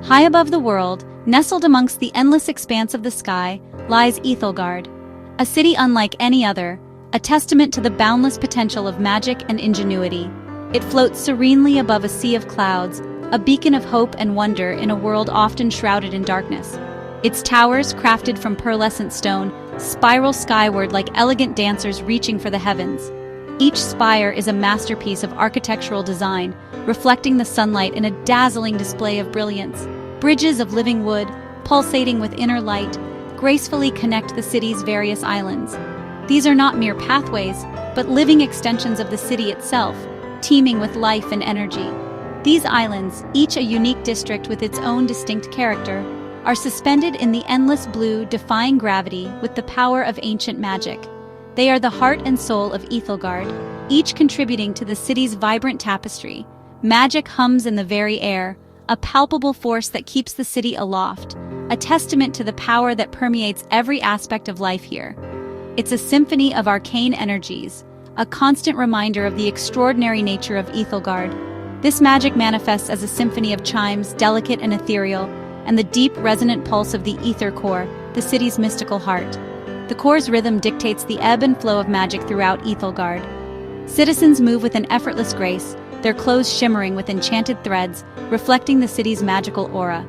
High above the world, nestled amongst the endless expanse of the sky, lies Ethelgard, a city unlike any other, a testament to the boundless potential of magic and ingenuity. It floats serenely above a sea of clouds, a beacon of hope and wonder in a world often shrouded in darkness. Its towers, crafted from pearlescent stone, spiral skyward like elegant dancers reaching for the heavens. Each spire is a masterpiece of architectural design, reflecting the sunlight in a dazzling display of brilliance. Bridges of living wood, pulsating with inner light, gracefully connect the city's various islands. These are not mere pathways, but living extensions of the city itself, teeming with life and energy. These islands, each a unique district with its own distinct character, are suspended in the endless blue, defying gravity with the power of ancient magic. They are the heart and soul of Ethelgard, each contributing to the city's vibrant tapestry. Magic hums in the very air, a palpable force that keeps the city aloft, a testament to the power that permeates every aspect of life here. It's a symphony of arcane energies, a constant reminder of the extraordinary nature of Ethelgard. This magic manifests as a symphony of chimes, delicate and ethereal, and the deep, resonant pulse of the Aether core, the city's mystical heart. The core's rhythm dictates the ebb and flow of magic throughout Ethelgard. Citizens move with an effortless grace, their clothes shimmering with enchanted threads, reflecting the city's magical aura.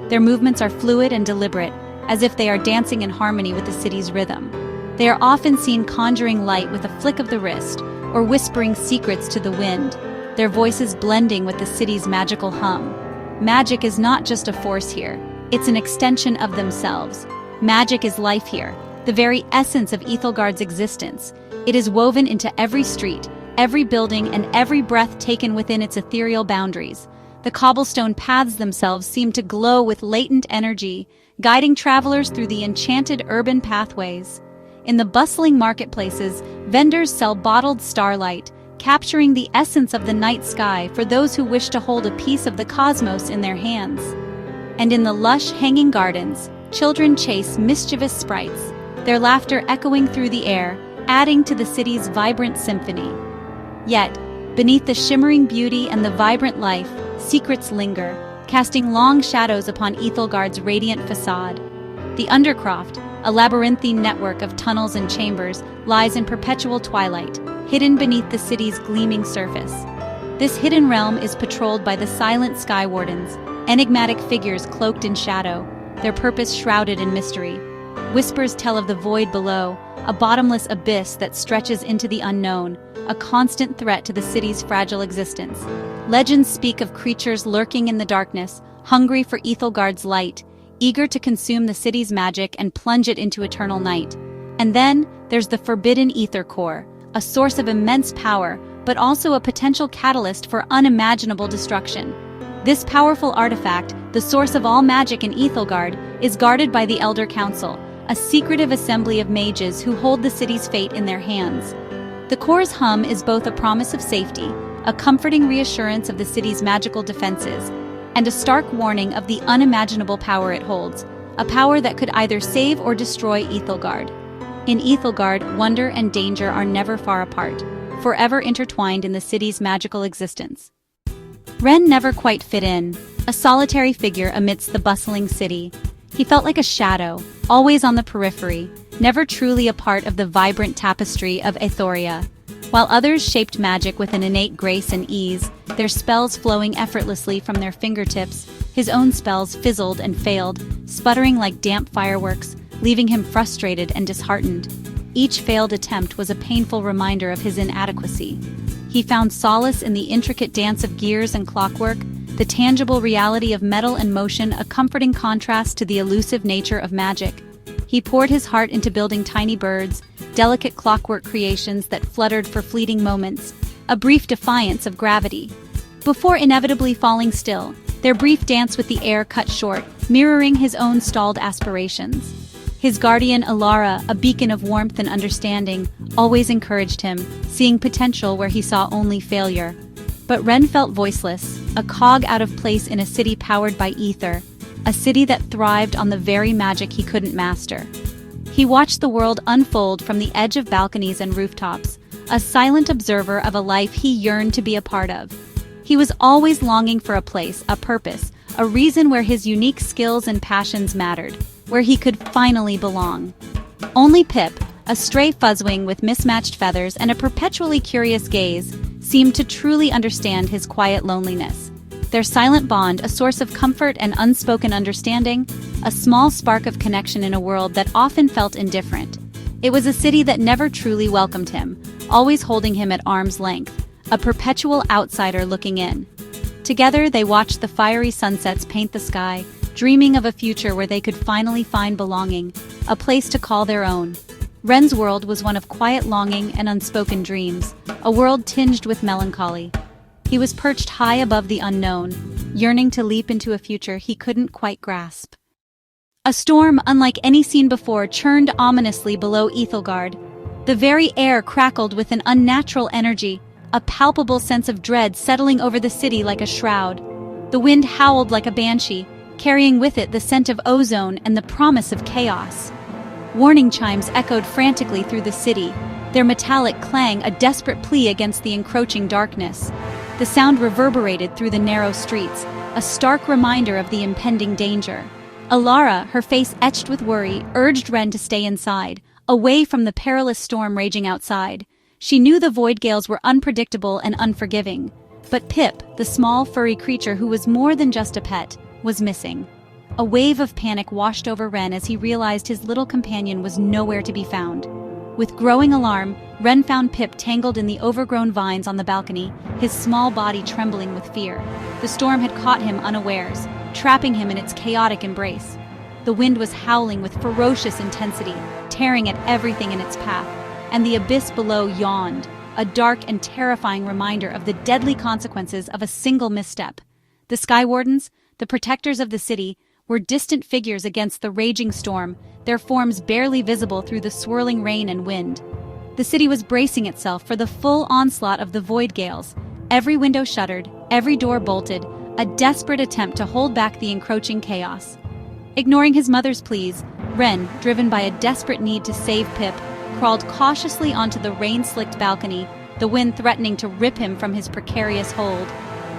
Their movements are fluid and deliberate, as if they are dancing in harmony with the city's rhythm. They are often seen conjuring light with a flick of the wrist, or whispering secrets to the wind, their voices blending with the city's magical hum. Magic is not just a force here, it's an extension of themselves. Magic is life here, the very essence of Ethelgard's existence. It is woven into every street, every building, and every breath taken within its ethereal boundaries. The cobblestone paths themselves seem to glow with latent energy, guiding travelers through the enchanted urban pathways. In the bustling marketplaces, vendors sell bottled starlight, capturing the essence of the night sky for those who wish to hold a piece of the cosmos in their hands. And in the lush, hanging gardens, children chase mischievous sprites, their laughter echoing through the air, adding to the city's vibrant symphony. Yet, beneath the shimmering beauty and the vibrant life, secrets linger, casting long shadows upon Ethelgard's radiant facade. The Undercroft, a labyrinthine network of tunnels and chambers, lies in perpetual twilight, hidden beneath the city's gleaming surface. This hidden realm is patrolled by the silent Sky Wardens, enigmatic figures cloaked in shadow, their purpose shrouded in mystery. Whispers tell of the void below, a bottomless abyss that stretches into the unknown, a constant threat to the city's fragile existence. Legends speak of creatures lurking in the darkness, hungry for Ethelgard's light, eager to consume the city's magic and plunge it into eternal night. And then, there's the forbidden Aether core, a source of immense power, but also a potential catalyst for unimaginable destruction. This powerful artifact, the source of all magic in Ethelgard, is guarded by the Elder Council, a secretive assembly of mages who hold the city's fate in their hands. The core's hum is both a promise of safety, a comforting reassurance of the city's magical defenses, and a stark warning of the unimaginable power it holds, a power that could either save or destroy Ethelgard. In Ethelgard, wonder and danger are never far apart, forever intertwined in the city's magical existence. Ren never quite fit in, a solitary figure amidst the bustling city. He felt like a shadow, always on the periphery, never truly a part of the vibrant tapestry of Aethoria. While others shaped magic with an innate grace and ease, their spells flowing effortlessly from their fingertips, his own spells fizzled and failed, sputtering like damp fireworks, leaving him frustrated and disheartened. Each failed attempt was a painful reminder of his inadequacy. He found solace in the intricate dance of gears and clockwork, the tangible reality of metal and motion, a comforting contrast to the elusive nature of magic. He poured his heart into building tiny birds, delicate clockwork creations that fluttered for fleeting moments, a brief defiance of gravity. Before inevitably falling still, their brief dance with the air cut short, mirroring his own stalled aspirations. His guardian Alara, a beacon of warmth and understanding, always encouraged him, seeing potential where he saw only failure. But Ren felt voiceless, a cog out of place in a city powered by Aether, a city that thrived on the very magic he couldn't master. He watched the world unfold from the edge of balconies and rooftops, a silent observer of a life he yearned to be a part of. He was always longing for a place, a purpose, a reason where his unique skills and passions mattered, where he could finally belong. Only Pip, a stray fuzzwing with mismatched feathers and a perpetually curious gaze, seemed to truly understand his quiet loneliness. Their silent bond, a source of comfort and unspoken understanding, a small spark of connection in a world that often felt indifferent. It was a city that never truly welcomed him, always holding him at arm's length, a perpetual outsider looking in. Together, they watched the fiery sunsets paint the sky, dreaming of a future where they could finally find belonging, a place to call their own. Ren's world was one of quiet longing and unspoken dreams, a world tinged with melancholy. He was perched high above the unknown, yearning to leap into a future he couldn't quite grasp. A storm unlike any seen before churned ominously below Ethelgard. The very air crackled with an unnatural energy, a palpable sense of dread settling over the city like a shroud. The wind howled like a banshee, carrying with it the scent of ozone and the promise of chaos. Warning chimes echoed frantically through the city, their metallic clang a desperate plea against the encroaching darkness. The sound reverberated through the narrow streets, a stark reminder of the impending danger. Alara, her face etched with worry, urged Ren to stay inside, away from the perilous storm raging outside. She knew the void gales were unpredictable and unforgiving. But Pip, the small furry creature who was more than just a pet, was missing. A wave of panic washed over Ren as he realized his little companion was nowhere to be found. With growing alarm, Ren found Pip tangled in the overgrown vines on the balcony, his small body trembling with fear. The storm had caught him unawares, trapping him in its chaotic embrace. The wind was howling with ferocious intensity, tearing at everything in its path, and the abyss below yawned, a dark and terrifying reminder of the deadly consequences of a single misstep. The Sky Wardens, the protectors of the city, were distant figures against the raging storm, their forms barely visible through the swirling rain and wind. The city was bracing itself for the full onslaught of the void gales, every window shuttered, every door bolted, a desperate attempt to hold back the encroaching chaos. Ignoring his mother's pleas, Ren, driven by a desperate need to save Pip, crawled cautiously onto the rain-slicked balcony, the wind threatening to rip him from his precarious hold.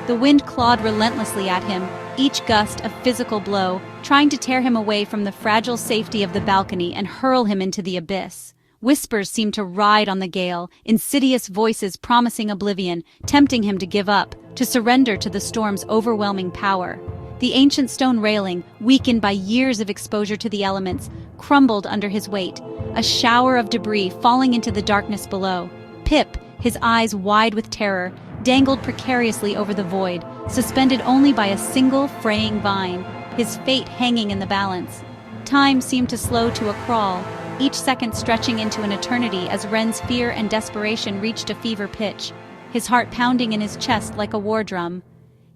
The wind clawed relentlessly at him, each gust a physical blow, trying to tear him away from the fragile safety of the balcony and hurl him into the abyss. Whispers seemed to ride on the gale, insidious voices promising oblivion, tempting him to give up, to surrender to the storm's overwhelming power. The ancient stone railing, weakened by years of exposure to the elements, crumbled under his weight, a shower of debris falling into the darkness below. Pip, his eyes wide with terror, dangled precariously over the void, suspended only by a single fraying vine, his fate hanging in the balance. Time seemed to slow to a crawl, each second stretching into an eternity as Ren's fear and desperation reached a fever pitch, his heart pounding in his chest like a war drum.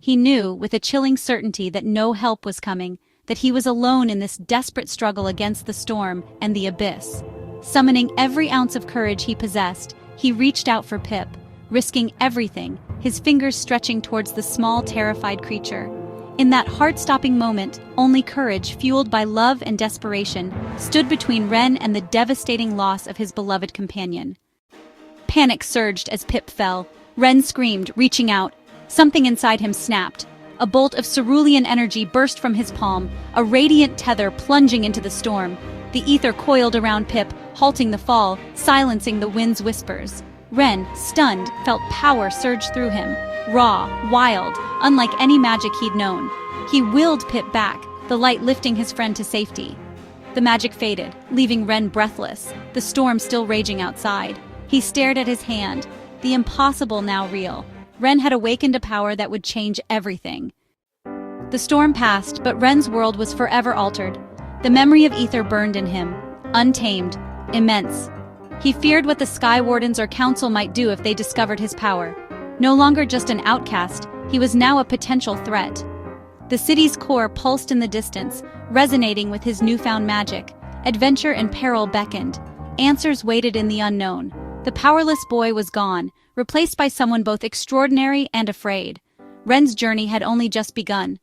He knew, with a chilling certainty, that no help was coming, that he was alone in this desperate struggle against the storm and the abyss. Summoning every ounce of courage he possessed, he reached out for Pip, risking everything, his fingers stretching towards the small, terrified creature. In that heart-stopping moment, only courage, fueled by love and desperation, stood between Ren and the devastating loss of his beloved companion. Panic surged as Pip fell. Ren screamed, reaching out. Something inside him snapped. A bolt of cerulean energy burst from his palm, a radiant tether plunging into the storm. The ether coiled around Pip, halting the fall, silencing the wind's whispers. Ren, stunned, felt power surge through him. Raw, wild, unlike any magic he'd known. He willed Pip back, the light lifting his friend to safety. The magic faded, leaving Ren breathless, the storm still raging outside. He stared at his hand, the impossible now real. Ren had awakened a power that would change everything. The storm passed, but Ren's world was forever altered. The memory of Aether burned in him, untamed, immense. He feared what the Sky Wardens or Council might do if they discovered his power. No longer just an outcast, he was now a potential threat. The city's core pulsed in the distance, resonating with his newfound magic. Adventure and peril beckoned. Answers waited in the unknown. The powerless boy was gone, replaced by someone both extraordinary and afraid. Ren's journey had only just begun.